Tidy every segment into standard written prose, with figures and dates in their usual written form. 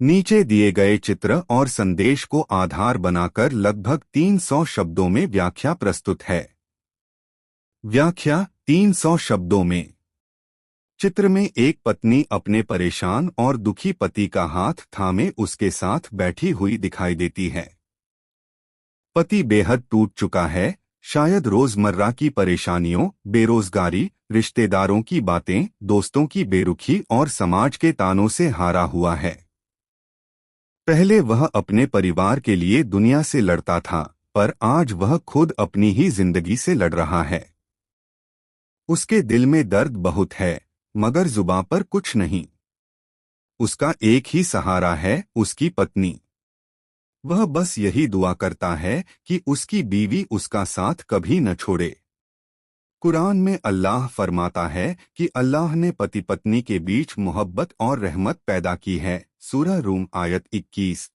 नीचे दिए गए चित्र और संदेश को आधार बनाकर लगभग 300 शब्दों में व्याख्या प्रस्तुत है। व्याख्या 300 शब्दों में। चित्र में एक पत्नी अपने परेशान और दुखी पति का हाथ थामे उसके साथ बैठी हुई दिखाई देती है। पति बेहद टूट चुका है, शायद रोजमर्रा की परेशानियों, बेरोजगारी, रिश्तेदारों की बातें, दोस्तों की बेरुखी और समाज के तानों से हारा हुआ है। पहले वह अपने परिवार के लिए दुनिया से लड़ता था, पर आज वह खुद अपनी ही जिंदगी से लड़ रहा है। उसके दिल में दर्द बहुत है, मगर जुबां पर कुछ नहीं। उसका एक ही सहारा है, उसकी पत्नी। वह बस यही दुआ करता है कि उसकी बीवी उसका साथ कभी न छोड़े। कुरान में अल्लाह फरमाता है कि अल्लाह ने पति पत्नी के बीच मोहब्बत और रहमत पैदा की है। सूरह रूम आयत 21।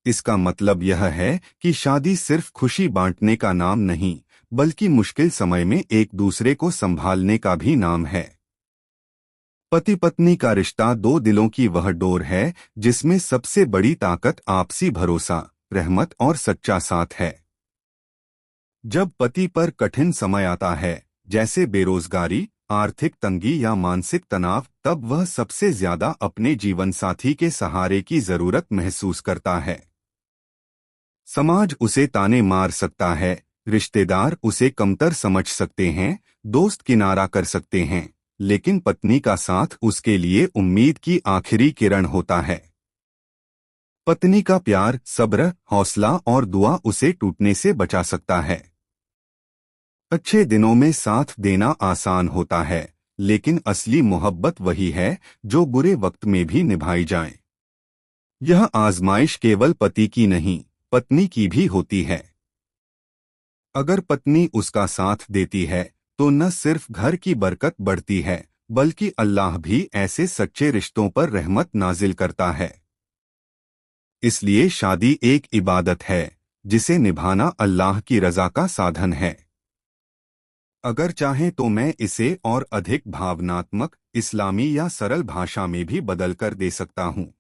इसका मतलब यह है कि शादी सिर्फ खुशी बांटने का नाम नहीं, बल्कि मुश्किल समय में एक दूसरे को संभालने का भी नाम है। पति पत्नी का रिश्ता दो दिलों की वह डोर है जिसमें सबसे बड़ी ताकत आपसी भरोसा, रहमत और सच्चा साथ है। जब पति पर कठिन समय आता है, जैसे बेरोजगारी, आर्थिक तंगी या मानसिक तनाव, तब वह सबसे ज्यादा अपने जीवनसाथी के सहारे की जरूरत महसूस करता है। समाज उसे ताने मार सकता है, रिश्तेदार उसे कमतर समझ सकते हैं, दोस्त किनारा कर सकते हैं, लेकिन पत्नी का साथ उसके लिए उम्मीद की आखिरी किरण होता है। पत्नी का प्यार, सब्र, हौसला और दुआ उसे टूटने से बचा सकता है। अच्छे दिनों में साथ देना आसान होता है, लेकिन असली मोहब्बत वही है जो बुरे वक्त में भी निभाई जाए। यह आजमाइश केवल पति की नहीं, पत्नी की भी होती है। अगर पत्नी उसका साथ देती है, तो न सिर्फ घर की बरकत बढ़ती है, बल्कि अल्लाह भी ऐसे सच्चे रिश्तों पर रहमत नाजिल करता है। इसलिए शादी एक इबादत है, जिसे निभाना अल्लाह की रज़ा का साधन है। अगर चाहें तो मैं इसे और अधिक भावनात्मक, इस्लामी या सरल भाषा में भी बदल कर दे सकता हूँ।